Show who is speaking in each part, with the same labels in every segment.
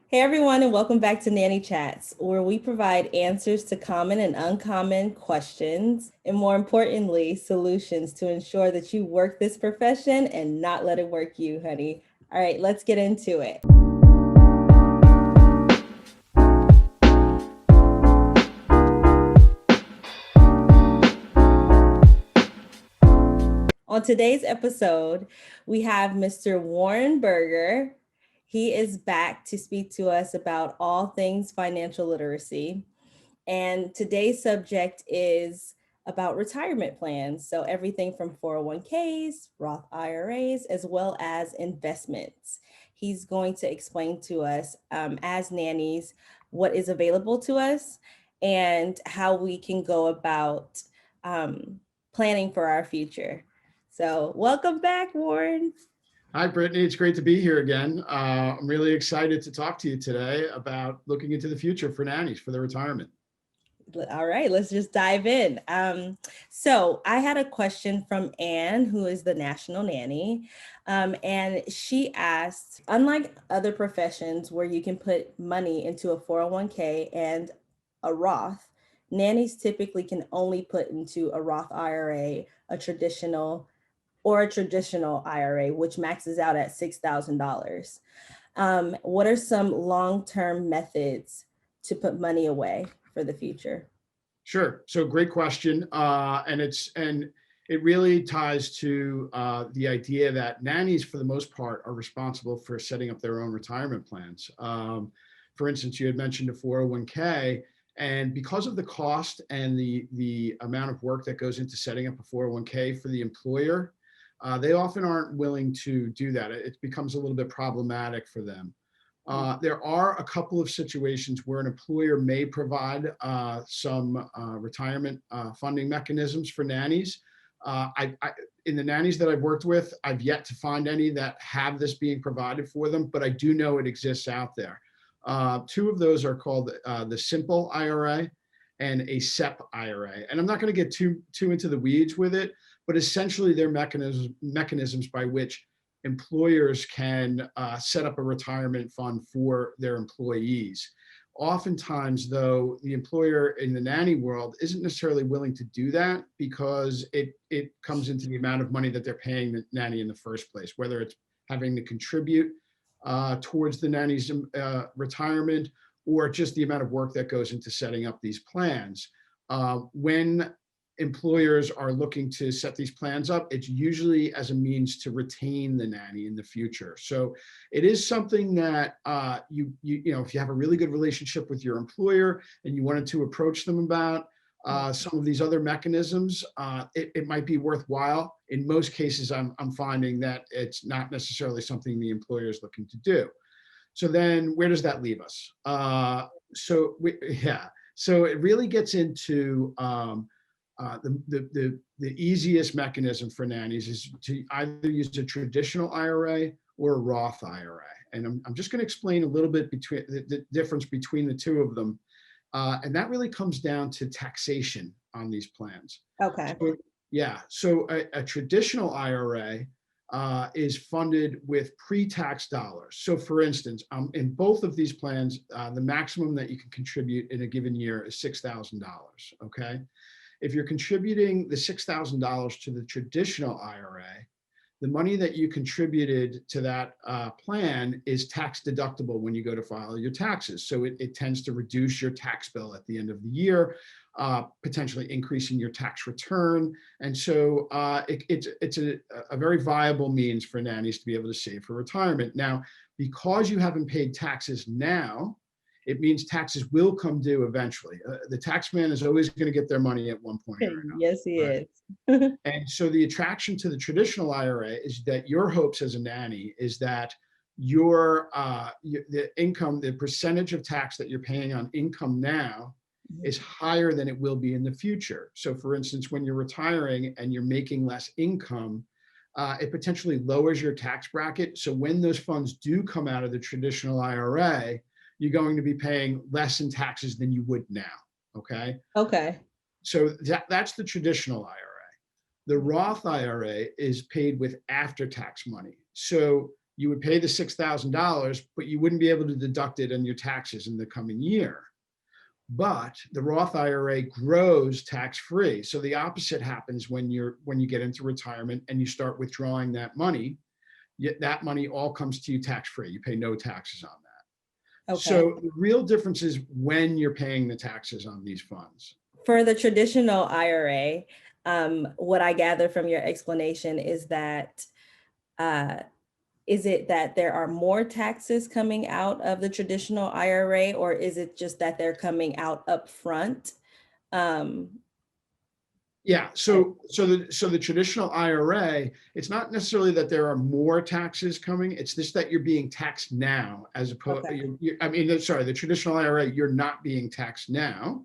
Speaker 1: Hey everyone, and welcome back to Nanny Chats, where we provide answers to common and uncommon questions, and more importantly, solutions to ensure that you work this profession and not let it work you, honey. All right, let's get into it. On today's episode, we have Mr. Warren Berger. He is back to speak to us about all things financial literacy. And today's subject is about retirement plans. So, everything from 401ks, Roth IRAs, as well as investments. He's going to explain to us, as nannies, what is available to us and how we can go about planning for our future. So, welcome back, Warren.
Speaker 2: Hi, Brittany. It's great to be here again. I'm really excited to talk to you today about looking into the future for nannies for their retirement.
Speaker 1: All right, let's just dive in. So I had a question from Anne, who is the national nanny. And she asked, unlike other professions where you can put money into a 401k and a Roth, nannies typically can only put into a Roth IRA, a traditional IRA, which maxes out at $6,000. What are some long-term methods to put money away for the future?
Speaker 2: Sure. So great question. And it really ties to the idea that nannies, for the most part, are responsible for setting up their own retirement plans. For instance, you had mentioned a 401k, and because of the cost and the amount of work that goes into setting up a 401k for the employer, they often aren't willing to do that. It becomes a little bit problematic for them. There are a couple of situations where an employer may provide some retirement funding mechanisms for nannies. In the nannies that I've worked with, I've yet to find any that have this being provided for them, but I do know it exists out there. Two of those are called the Simple IRA and a SEP IRA. And I'm not going to get too into the weeds with it, but essentially they're mechanisms by which employers can set up a retirement fund for their employees. Oftentimes, though, the employer in the nanny world isn't necessarily willing to do that because it comes into the amount of money that they're paying the nanny in the first place, whether it's having to contribute towards the nanny's retirement or just the amount of work that goes into setting up these plans. When employers are looking to set these plans up, it's usually as a means to retain the nanny in the future. So it is something that you know, if you have a really good relationship with your employer and you wanted to approach them about some of these other mechanisms, it might be worthwhile. In most cases, I'm finding that it's not necessarily something the employer is looking to do. So then where does that leave us? So it really gets into the easiest mechanism for nannies is to either use a traditional IRA or a Roth IRA. And I'm just going to explain a little bit between the difference between the two of them. And that really comes down to taxation on these plans.
Speaker 1: Okay.
Speaker 2: So a traditional IRA is funded with pre-tax dollars. So for instance, in both of these plans, the maximum that you can contribute in a given year is $6,000, okay? If you're contributing the $6,000 to the traditional IRA, the money that you contributed to that plan is tax deductible when you go to file your taxes. So it tends to reduce your tax bill at the end of the year, potentially increasing your tax return. And so it's a very viable means for nannies to be able to save for retirement. Now, because you haven't paid taxes now, it means taxes will come due eventually. The tax man is always going to get their money at one point or another.
Speaker 1: Yes, he
Speaker 2: right?
Speaker 1: is.
Speaker 2: And so the attraction to the traditional IRA is that your hopes as a nanny is that the income, the percentage of tax that you're paying on income now is higher than it will be in the future. So for instance, when you're retiring and you're making less income, it potentially lowers your tax bracket. So when those funds do come out of the traditional IRA, you're going to be paying less in taxes than you would now, okay?
Speaker 1: Okay.
Speaker 2: So that's the traditional IRA. The Roth IRA is paid with after-tax money. So you would pay the $6,000, but you wouldn't be able to deduct it in your taxes in the coming year. But the Roth IRA grows tax-free. So the opposite happens when you get into retirement and you start withdrawing that money. Yet that money all comes to you tax-free. You pay no taxes on that.
Speaker 1: Okay.
Speaker 2: So the real difference is when you're paying the taxes on these funds.
Speaker 1: For the traditional IRA, what I gather from your explanation is that uh, is it that there are more taxes coming out of the traditional IRA, or is it just that they're coming out up front? Um,
Speaker 2: Yeah, so the traditional IRA, it's not necessarily that there are more taxes coming. It's just that you're being taxed now, as opposed.
Speaker 1: okay.
Speaker 2: I mean, sorry, the traditional IRA, you're not being taxed now.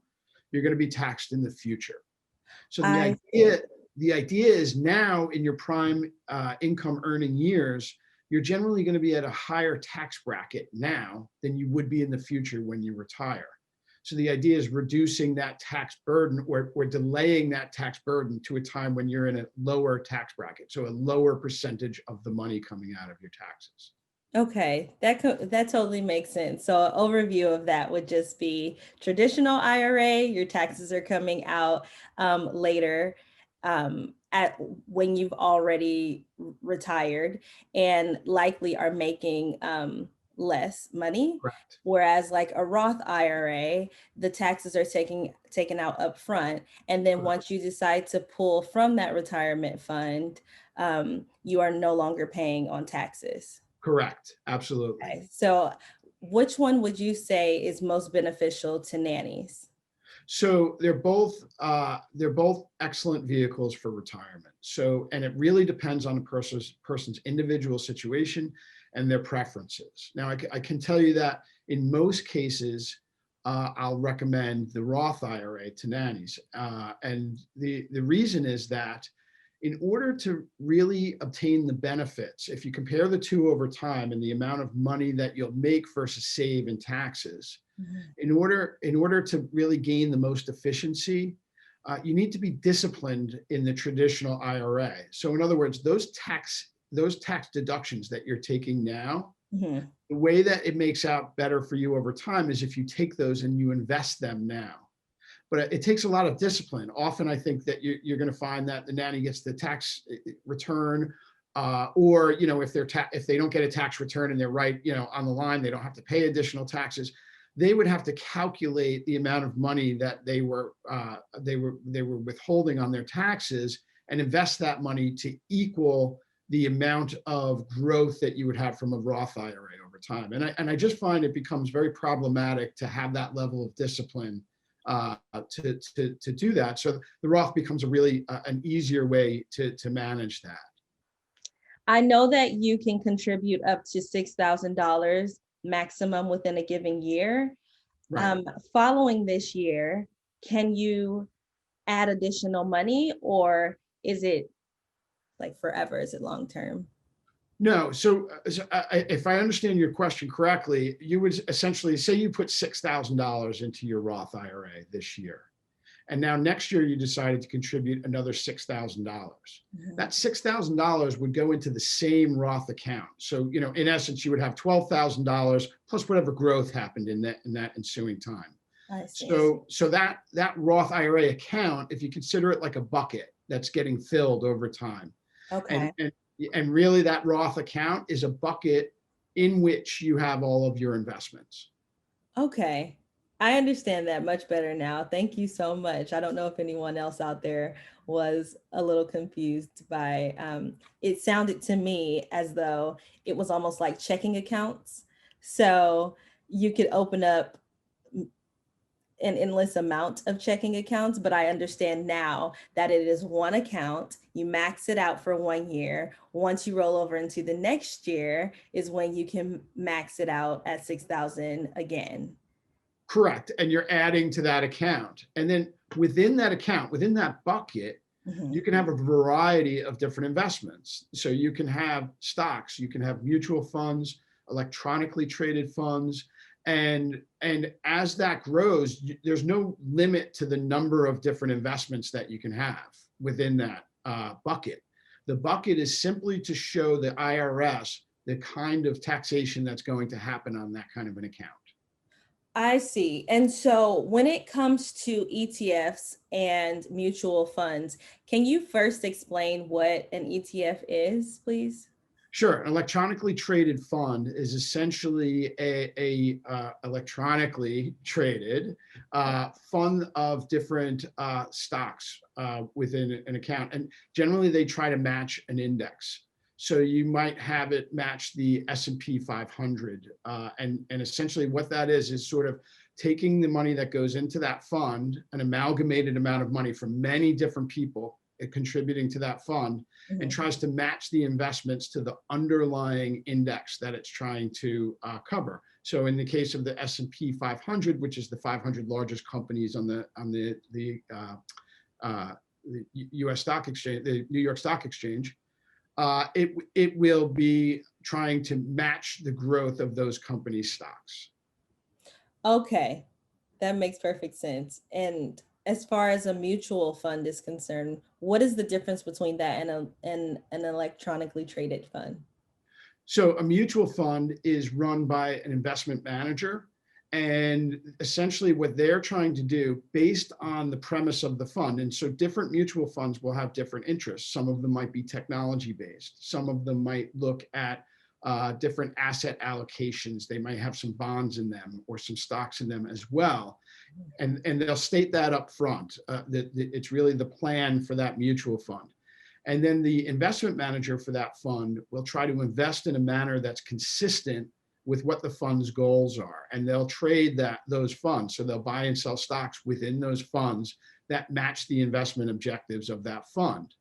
Speaker 2: You're going to be taxed in the future. So
Speaker 1: I see.
Speaker 2: the idea is now in your prime income earning years, you're generally going to be at a higher tax bracket now than you would be in the future when you retire. So the idea is reducing that tax burden or delaying that tax burden to a time when you're in a lower tax bracket. So a lower percentage of the money coming out of your taxes.
Speaker 1: Okay, that totally makes sense. So an overview of that would just be traditional IRA, your taxes are coming out later at when you've already retired and likely are making less money.
Speaker 2: Correct.
Speaker 1: Whereas like a Roth IRA, the taxes are taken out upfront. And then
Speaker 2: Correct.
Speaker 1: once you decide to pull from that retirement fund, you are no longer paying on taxes.
Speaker 2: Correct. Absolutely.
Speaker 1: Okay, so which one would you say is most beneficial to nannies?
Speaker 2: So they're both excellent vehicles for retirement. So, and it really depends on a person's individual situation and their preferences. Now, I can tell you that in most cases, I'll recommend the Roth IRA to nannies, and the reason is that in order to really obtain the benefits, if you compare the two over time and the amount of money that you'll make versus save in taxes,
Speaker 1: Mhm.
Speaker 2: in order to really gain the most efficiency, you need to be disciplined in the traditional IRA. So in other words, those tax deductions that you're taking now,
Speaker 1: Mhm.
Speaker 2: the way that it makes out better for you over time is if you take those and you invest them now. But it takes a lot of discipline. Often I think that you're going to find that the nanny gets the tax return, or if they don't get a tax return and they're right on the line, they don't have to pay additional taxes. They would have to calculate the amount of money that they were withholding on their taxes and invest that money to equal the amount of growth that you would have from a Roth IRA over time. And I just find it becomes very problematic to have that level of discipline to do that. So the Roth becomes a really an easier way to manage that.
Speaker 1: I know that you can contribute up to $6,000 maximum within a given year.
Speaker 2: Right.
Speaker 1: Following this year, can you add additional money, or is it like forever? Is it long term?
Speaker 2: No, if I understand your question correctly, you would essentially say you put $6,000 into your Roth IRA this year. And now next year you decided to contribute another $6,000.
Speaker 1: Mhm.
Speaker 2: That $6,000 would go into the same Roth account. So, in essence, you would have $12,000 plus whatever growth happened in that ensuing time.
Speaker 1: I see.
Speaker 2: So that Roth IRA account, if you consider it like a bucket that's getting filled over time, and
Speaker 1: Okay.
Speaker 2: and and really that Roth account is a bucket in which you have all of your investments.
Speaker 1: Okay. I understand that much better now. Thank you so much. I don't know if anyone else out there was a little confused by it sounded to me as though it was almost like checking accounts. So you could open up an endless amount of checking accounts, but I understand now that it is one account. You max it out for 1 year. Once you roll over into the next year is when you can max it out at 6,000 again.
Speaker 2: Correct. And you're adding to that account. And then within that account, within that bucket,
Speaker 1: Mhm.
Speaker 2: you can have a variety of different investments. So you can have stocks, you can have mutual funds, electronically traded funds. And as that grows, there's no limit to the number of different investments that you can have within that bucket. The bucket is simply to show the IRS the kind of taxation that's going to happen on that kind of an account.
Speaker 1: I see. And so when it comes to ETFs and mutual funds, can you first explain what an ETF is, please?
Speaker 2: Sure. An electronically traded fund is essentially a electronically traded fund of different stocks within an account. And generally they try to match an index. So you might have it match the S&P 500. And essentially what that is sort of taking the money that goes into that fund, an amalgamated amount of money from many different people contributing to that fund, and tries to match the investments to the underlying index that it's trying to cover. So in the case of the S&P 500, which is the 500 largest companies on the U.S. stock exchange, the New York Stock Exchange, it will be trying to match the growth of those companies' stocks.
Speaker 1: Okay, that makes perfect sense. And as far as a mutual fund is concerned, what is the difference between that and an electronically traded fund?
Speaker 2: So a mutual fund is run by an investment manager. And essentially what they're trying to do based on the premise of the fund. And so different mutual funds will have different interests. Some of them might be technology based. Some of them might look at different asset allocations. They might have some bonds in them or some stocks in them as well. And they'll state that up front, that it's really the plan for that mutual fund. And then the investment manager for that fund will try to invest in a manner that's consistent with what the fund's goals are. And they'll trade those funds. So they'll buy and sell stocks within those funds that match the investment objectives of that fund.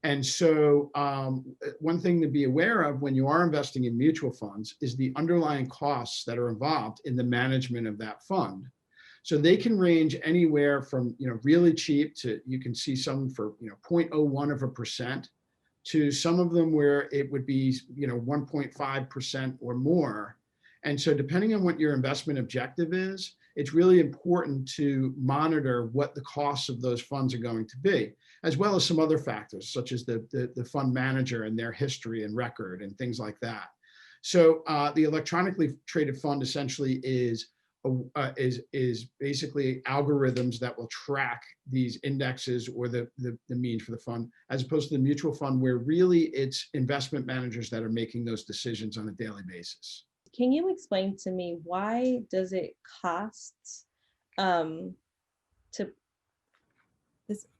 Speaker 2: And so one thing to be aware of when you are investing in mutual funds is the underlying costs that are involved in the management of that fund. So they can range anywhere from really cheap to, you can see some for 0.01% to some of them where it would be 1.5% or more. And so depending on what your investment objective is, it's really important to monitor what the costs of those funds are going to be, as well as some other factors such as the fund manager and their history and record and things like that. So the electronically traded fund essentially is basically algorithms that will track these indexes or the means for the fund, as opposed to the mutual fund where really it's investment managers that are making those decisions on a daily basis.
Speaker 1: Can you explain to me why does it cost to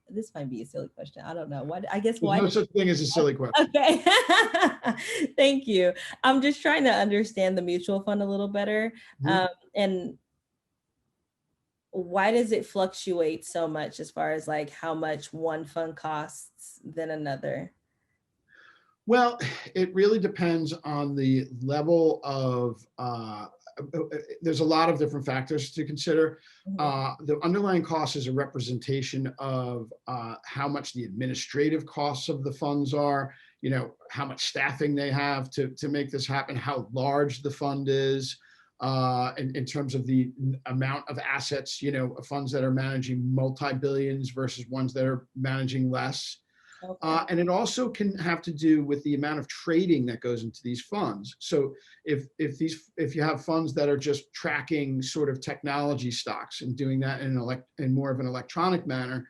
Speaker 1: this might be a silly question. I don't know. What I guess
Speaker 2: There's
Speaker 1: why
Speaker 2: no such thing as a silly question.
Speaker 1: Okay. Thank you. I'm just trying to understand the mutual fund a little better. And why does it fluctuate so much as far as like how much one fund costs than another?
Speaker 2: Well, it really depends on the level of, there's a lot of different factors to consider. The underlying cost is a representation of how much the administrative costs of the funds are, how much staffing they have to make this happen, how large the fund is, in terms of the amount of assets, funds that are managing multi-billions versus ones that are managing less.
Speaker 1: Okay.
Speaker 2: And it also can have to do with the amount of trading that goes into these funds. So if you have funds that are just tracking sort of technology stocks and doing that in more of an electronic manner,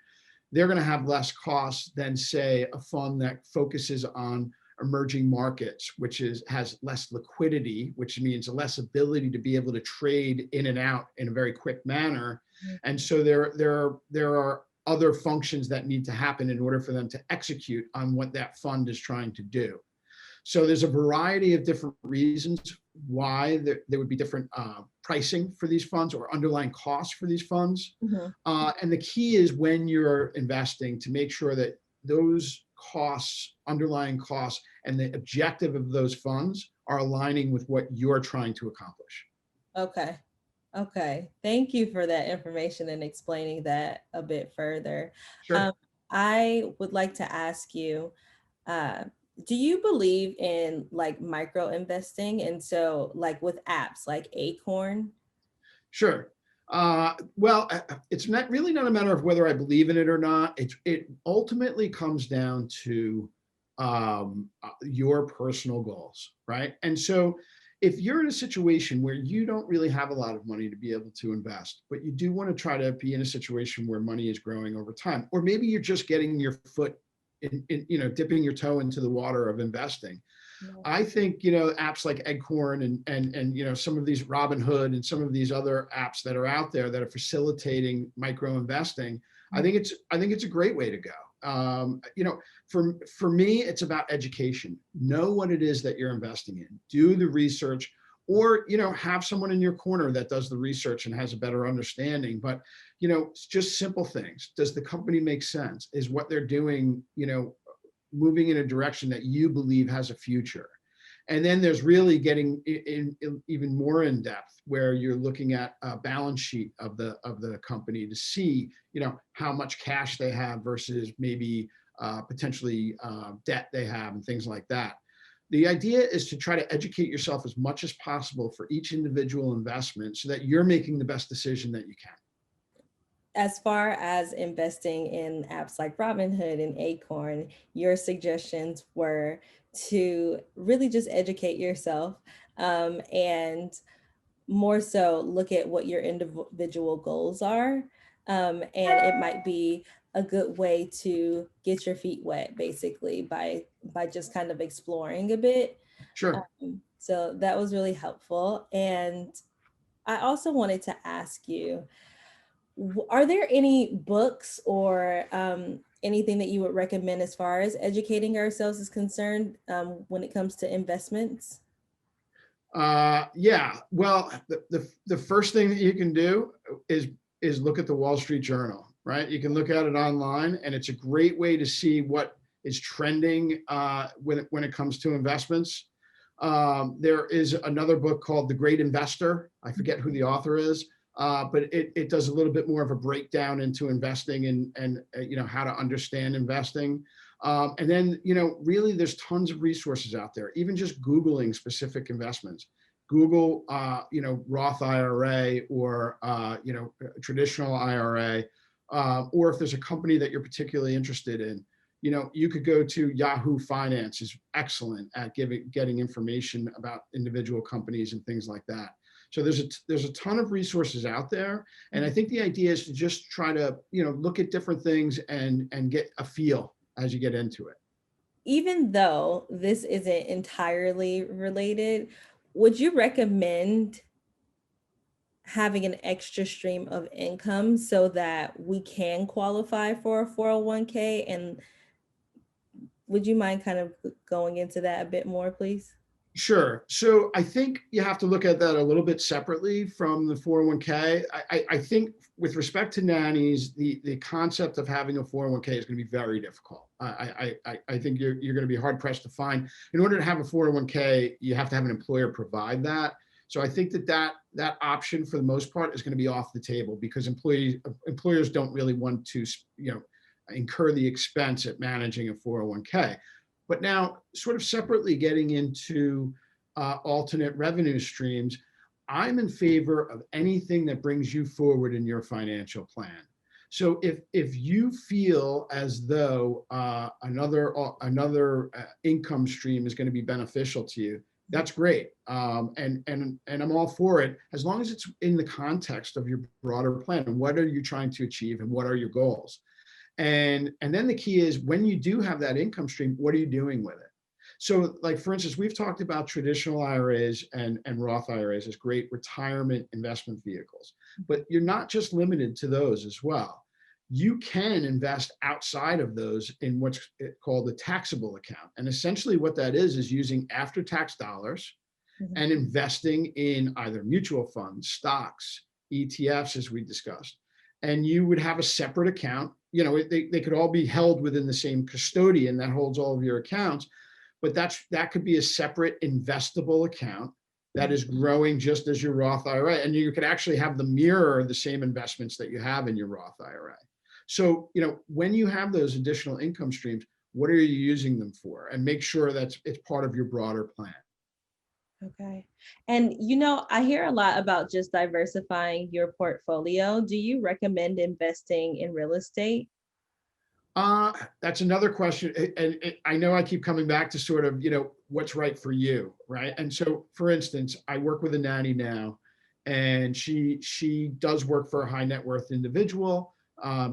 Speaker 2: they're going to have less costs than, say, a fund that focuses on emerging markets, which has less liquidity, which means less ability to be able to trade in and out in a very quick manner. And so there are other functions that need to happen in order for them to execute on what that fund is trying to do. So there's a variety of different reasons why there would be different pricing for these funds or underlying costs for these funds. And the key is when you're investing to make sure that those costs, underlying costs, and the objective of those funds are aligning with what you're trying to accomplish.
Speaker 1: Okay. Okay. Thank you for that information and explaining that a bit further.
Speaker 2: Sure.
Speaker 1: I would like to ask you, do you believe in like micro investing? And so like with apps like Acorn?
Speaker 2: Sure. Well, it's really not a matter of whether I believe in it or not. It ultimately comes down to your personal goals, right? And so if you're in a situation where you don't really have a lot of money to be able to invest, but you do want to try to be in a situation where money is growing over time, or maybe you're just getting your foot dipping your toe into the water of investing.
Speaker 1: Yeah.
Speaker 2: I think, apps like Eggcorn and some of these Robinhood and some of these other apps that are out there that are facilitating micro investing, I think it's a great way to go. For me, it's about education. Know what it is that you're investing in. Do the research, or have someone in your corner that does the research and has a better understanding. But it's just simple things. Does the company make sense? Is what they're doing, moving in a direction that you believe has a future? And then there's really getting in even more in depth, where you're looking at a balance sheet of the company to see, how much cash they have versus maybe potentially debt they have and things like that. The idea is to try to educate yourself as much as possible for each individual investment so that you're making the best decision that you can.
Speaker 1: As far as investing in apps like Robinhood and Acorn, your suggestions were to really just educate yourself, and more so look at what your individual goals are. And it might be a good way to get your feet wet, basically, by just kind of exploring a bit.
Speaker 2: Sure.
Speaker 1: So that was really helpful. And I also wanted to ask you, are there any books or anything that you would recommend as far as educating ourselves is concerned, when it comes to investments?
Speaker 2: Yeah. Well, the first thing that you can do is look at the Wall Street Journal, right? You can look at it online, and it's a great way to see what is trending when it comes to investments. There is another book called The Great Investor. I forget who the author is, but it does a little bit more of a breakdown into investing and how to understand investing. And then, really there's tons of resources out there, even just Googling specific investments. Google, Roth IRA, or, traditional IRA, or if there's a company that you're particularly interested in, you could go to Yahoo Finance is excellent at getting information about individual companies and things like that. So there's a ton of resources out there. And I think the idea is to just try to, look at different things and get a feel as you get into it.
Speaker 1: Even though this isn't entirely related, would you recommend having an extra stream of income so that we can qualify for a 401k? And would you mind kind of going into that a bit more, please?
Speaker 2: Sure. So I think you have to look at that a little bit separately from the 401k. I think with respect to nannies, the concept of having a 401k is going to be very difficult. I think you're going to be hard pressed to find. In order to have a 401k, you have to have an employer provide that. So I think that option for the most part is going to be off the table, because employers don't really want to, incur the expense at managing a 401k. But now, sort of separately getting into alternate revenue streams, I'm in favor of anything that brings you forward in your financial plan. So if you feel as though another income stream is going to be beneficial to you, that's great, and I'm all for it, as long as it's in the context of your broader plan and what are you trying to achieve and what are your goals. And then the key is, when you do have that income stream, what are you doing with it? So, like, for instance, we've talked about traditional IRAs and Roth IRAs as great retirement investment vehicles, but you're not just limited to those as well. You can invest outside of those in what's called a taxable account. And essentially what that is using after-tax dollars
Speaker 1: Mhm.
Speaker 2: and investing in either mutual funds, stocks, ETFs, as we discussed. And you would have a separate account. They could all be held within the same custodian that holds all of your accounts, but that could be a separate investable account that is growing just as your Roth IRA. And you could actually have them mirror the same investments that you have in your Roth IRA. So, when you have those additional income streams, what are you using them for? And make sure that it's part of your broader plan.
Speaker 1: Okay. And I hear a lot about just diversifying your portfolio. Do you recommend investing in real estate?
Speaker 2: That's another question. And I know I keep coming back to sort of, what's right for you, right? And so, for instance, I work with a nanny now, and she does work for a high net worth individual.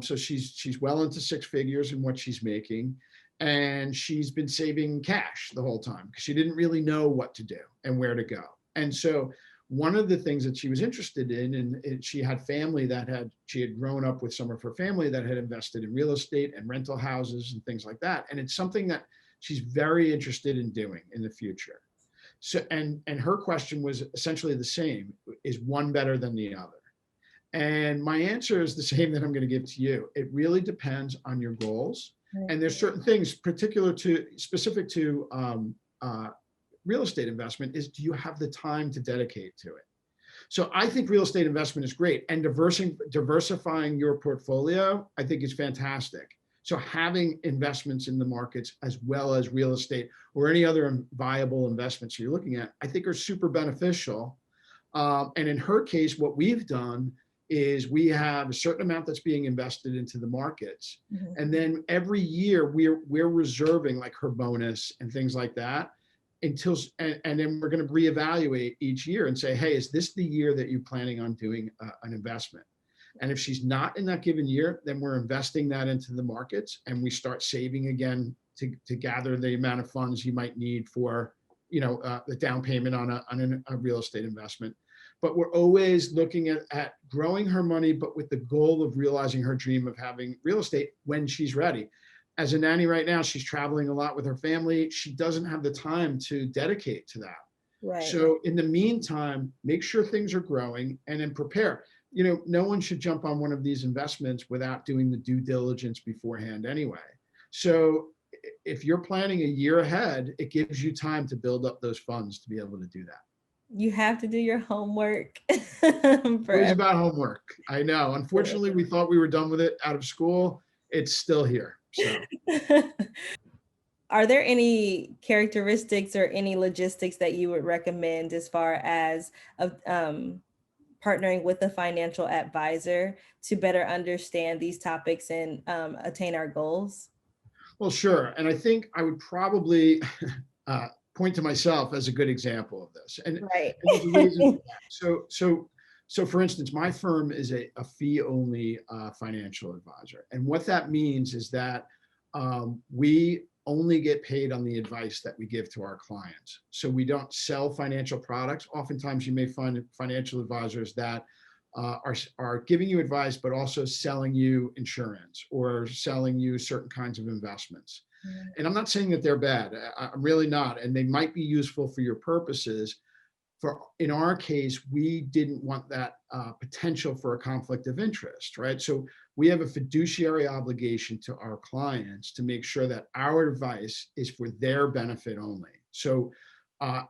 Speaker 2: So she's well into six figures in what she's making, and she's been saving cash the whole time because she didn't really know what to do and where to go. And so one of the things that she was interested in, and she had family she had grown up with some of her family that had invested in real estate and rental houses and things like that. And it's something that she's very interested in doing in the future. So, and her question was essentially the same: is one better than the other? And my answer is the same that I'm going to give to you. It really depends on your goals.
Speaker 1: Right.
Speaker 2: And there's certain things specific to real estate investment is, do you have the time to dedicate to it? So I think real estate investment is great, and diversifying your portfolio, I think, is fantastic. So having investments in the markets as well as real estate or any other viable investments you're looking at, I think are super beneficial. And in her case, what we've done is we have a certain amount that's being invested into the markets.
Speaker 1: Mhm.
Speaker 2: And then every year we're reserving like her bonus and things like that until, and then we're going to reevaluate each year and say, hey, is this the year that you're planning on doing an investment? And if she's not in that given year, then we're investing that into the markets, and we start saving again to gather the amount of funds you might need for, the down payment on a real estate investment. But we're always looking at growing her money, but with the goal of realizing her dream of having real estate when she's ready. As a nanny right now, she's traveling a lot with her family. She doesn't have the time to dedicate to that.
Speaker 1: Right.
Speaker 2: So in the meantime, make sure things are growing and then prepare. No one should jump on one of these investments without doing the due diligence beforehand anyway. So if you're planning a year ahead, it gives you time to build up those funds to be able to do that.
Speaker 1: You have to do your homework
Speaker 2: Always
Speaker 1: for
Speaker 2: about homework. I know. Unfortunately, we thought we were done with it out of school. It's still here. So
Speaker 1: everything. Are there any characteristics or any logistics that you would recommend as far as partnering with a financial advisor to better understand these topics and attain our goals?
Speaker 2: well, sure. And I think I would probably point to myself as a good example of this.
Speaker 1: Right.
Speaker 2: And there's a reason for that. So for instance, my firm is a fee-only financial advisor. And what that means is that we only get paid on the advice that we give to our clients. So we don't sell financial products. Oftentimes you may find financial advisors that are giving you advice, but also selling you insurance or selling you certain kinds of investments. And I'm not saying that they're bad. I'm really not. And they might be useful for your purposes. In our case, we didn't want that potential for a conflict of interest, right? So we have a fiduciary obligation to our clients to make sure that our advice is for their benefit only. So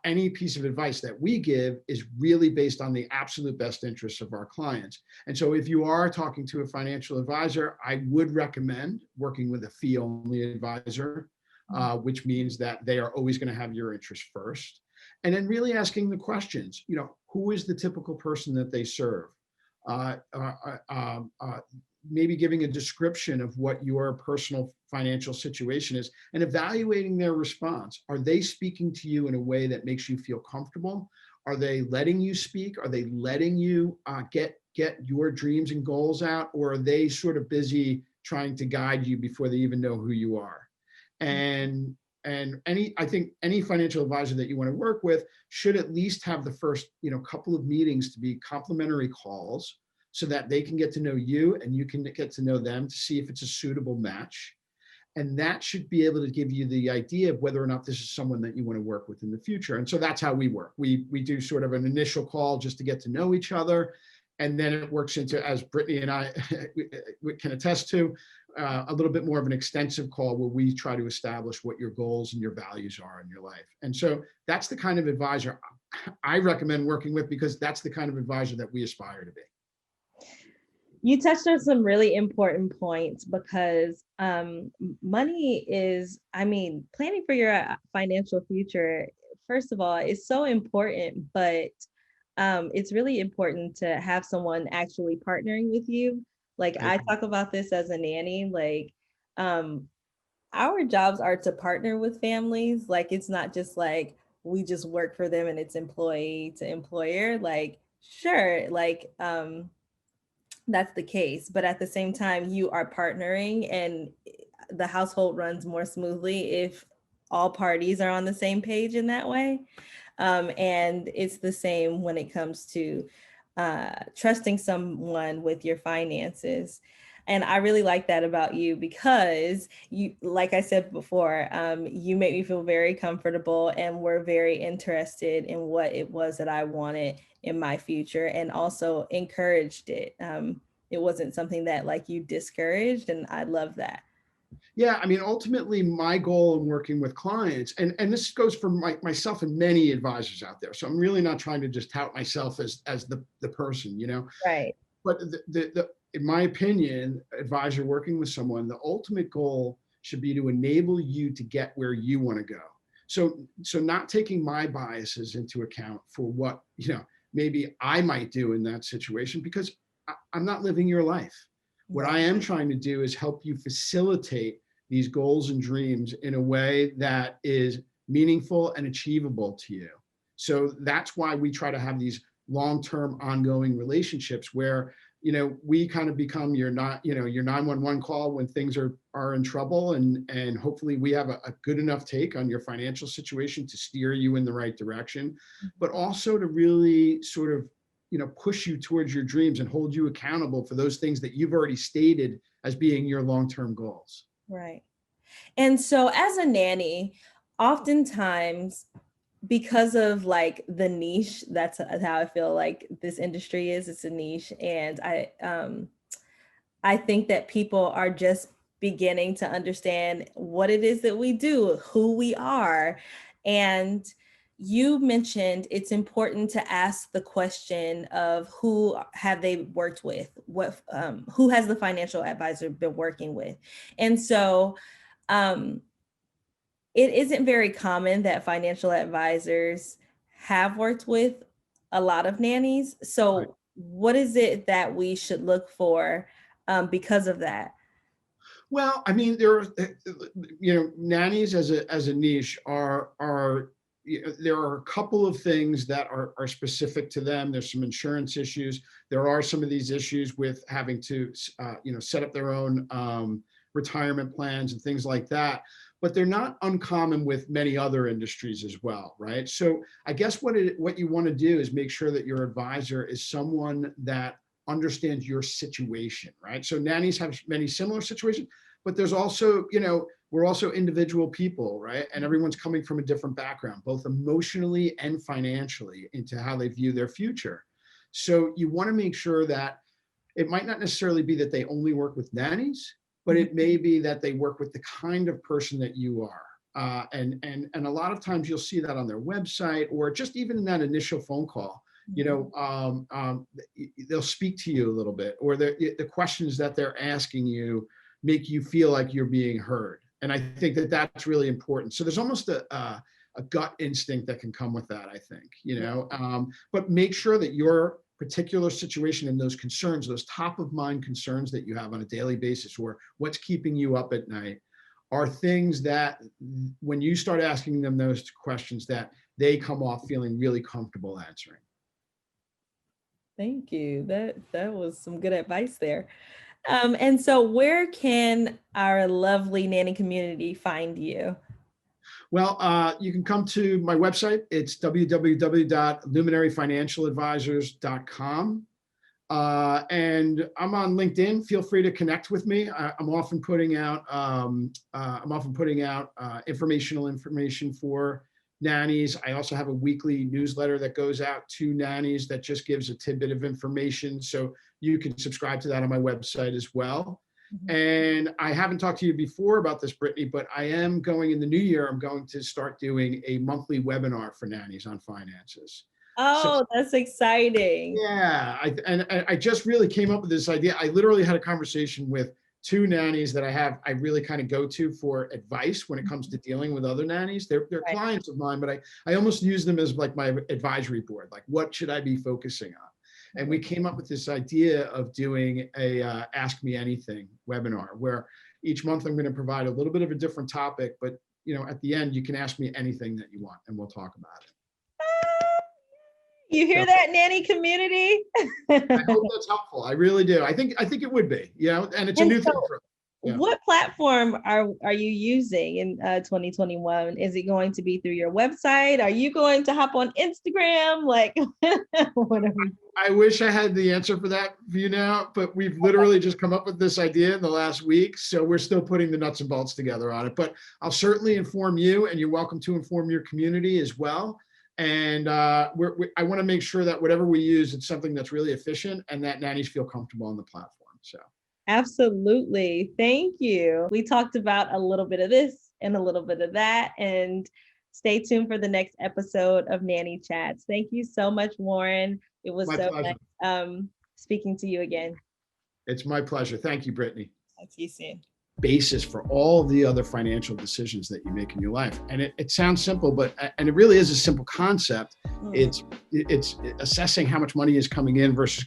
Speaker 2: any piece of advice that we give is really based on the absolute best interests of our clients. And so if you are talking to a financial advisor, I would recommend working with a fee-only advisor, which means that they are always going to have your interest first. And then really asking the questions, who is the typical person that they serve? Uh, uh, um, uh, Maybe giving a description of what your personal financial situation is and evaluating their response. Are they speaking to you in a way that makes you feel comfortable? Are they letting you speak? Are they letting you get your dreams and goals out? Or are they sort of busy trying to guide you before they even know who you are? And I think any financial advisor that you want to work with should at least have the first couple of meetings to be complimentary calls, so that they can get to know you and you can get to know them to see if it's a suitable match. And that should be able to give you the idea of whether or not this is someone that you want to work with in the future. And so that's how we work. We do sort of an initial call just to get to know each other. And then it works into, as Brittany and I we can attest to, a little bit more of an extensive call where we try to establish what your goals and your values are in your life. And so that's the kind of advisor I recommend working with, because that's the kind of advisor that we aspire to be.
Speaker 1: You touched on some really important points because money is, planning for your financial future, first of all, is so important, but it's really important to have someone actually partnering with you. Like,
Speaker 2: I
Speaker 1: I
Speaker 2: agree.
Speaker 1: talk about this as a nanny, like um, our jobs are to partner with families. Like it's not just like we just work for them and it's employee to employer. Like, sure, like that's the case. But at the same time, you are partnering and the household runs more smoothly if all parties are on the same page in that way. And it's the same when it comes to trusting someone with your finances. And I really like that about you because you, like I said before, you make me feel very comfortable and were very interested in what it was that I wanted in my future and also encouraged it. It wasn't something that like you discouraged, and I love that.
Speaker 2: Yeah, I mean, ultimately, my goal in working with clients, and this goes for myself and many advisors out there. So I'm really not trying to just tout myself as the person, you know.
Speaker 1: Right.
Speaker 2: But in my opinion, advisor working with someone, the ultimate goal should be to enable you to get where you want to go. So not taking my biases into account for what, maybe I might do in that situation, because I'm not living your life. What I
Speaker 1: Right.
Speaker 2: am trying to do is help you facilitate these goals and dreams in a way that is meaningful and achievable to you. So that's why we try to have these long-term ongoing relationships where we kind of become your not your 911 call when things are in trouble, and hopefully we have a good enough take on your financial situation to steer you in the right direction, but also to really sort of push you towards your dreams and hold you accountable for those things that you've already stated as being your long-term goals.
Speaker 1: Right. And so as a nanny, oftentimes because of like the niche, that's how I feel like this industry is. It's a niche. And I think that people are just beginning to understand what it is that we do, who we are. And you mentioned it's important to ask the question of who have they worked with, who has the financial advisor been working with. And so um, it isn't very common that financial advisors have worked with a lot of nannies.
Speaker 2: Right.
Speaker 1: So what is it that we should look for because of that?
Speaker 2: Well, I mean, there are, nannies as a niche there are a couple of things that are specific to them. There's some insurance issues. There are some of these issues with having to, set up their own retirement plans and things like that. But they're not uncommon with many other industries as well, right? So I guess what you want to do is make sure that your advisor is someone that understands your situation, right? So nannies have many similar situations, but there's also, we're also individual people, right? And everyone's coming from a different background, both emotionally and financially, into how they view their future. So you want to make sure that it might not necessarily be that they only work with nannies, but it may be that they work with the kind of person that you are. And a lot of times you'll see that on their website, or just even in that initial phone call. They'll speak to you a little bit, or the questions that they're asking you make you feel like you're being heard. And I think that that's really important. So there's almost a gut instinct that can come with that, I think, but make sure that your particular situation and those concerns, those top of mind concerns that you have on a daily basis, or what's keeping you up at night, are things that when you start asking them those questions, that they come off feeling really comfortable answering.
Speaker 1: Thank you. That was some good advice there. And so where can our lovely nanny community find you?
Speaker 2: Well, you can come to my website. It's www.luminaryfinancialadvisors.com. And I'm on LinkedIn. Feel free to connect with me. I'm often putting out information for nannies. I also have a weekly newsletter that goes out to nannies that just gives a tidbit of information. So you can subscribe to that on my website as well. And I haven't talked to you before about this, Brittany, but I am going in the new year. I'm going to start doing a monthly webinar for nannies on finances. So
Speaker 1: Oh, that's exciting.
Speaker 2: yeah, I just really came up with this idea. I literally had a conversation with two nannies that I really kind of go to for advice when it comes to dealing with other nannies. They're
Speaker 1: Right.
Speaker 2: clients of mine, but I almost use them as like my advisory board. Like, what should I be focusing on? And we came up with this idea of doing a Ask Me Anything webinar where Each month, I'm going to provide a little bit of a different topic, but at the end, you can ask me anything that you want, and we'll talk about it.
Speaker 1: You hear that, Nanny community?
Speaker 2: I hope that's helpful. I really do. I think it would be, and it's a new thing for us. Yeah.
Speaker 1: What platform are you using in 2021? Is it going to be through your website? Are you going to hop on Instagram? Like, whatever.
Speaker 2: I wish I had the answer for that for you now, but we've literally just come up with this idea in the last week. So we're still putting the nuts and bolts together on it, but I'll certainly inform you, and you're welcome to inform your community as well. And I want to make sure that whatever we use, it's something that's really efficient and that nannies feel comfortable on the platform. So.
Speaker 1: Absolutely. Thank you. We talked about a little bit of this and a little bit of that, and stay tuned for the next episode of Nanny Chats. Thank you so much, Warren. It was
Speaker 2: My
Speaker 1: so
Speaker 2: pleasure.
Speaker 1: nice speaking to you again.
Speaker 2: It's my pleasure. Thank you, Brittany.
Speaker 1: I'll see you soon.
Speaker 2: Basis for all the other financial decisions that you make in your life. And it sounds simple, but it really is a simple concept. It's assessing how much money is coming in versus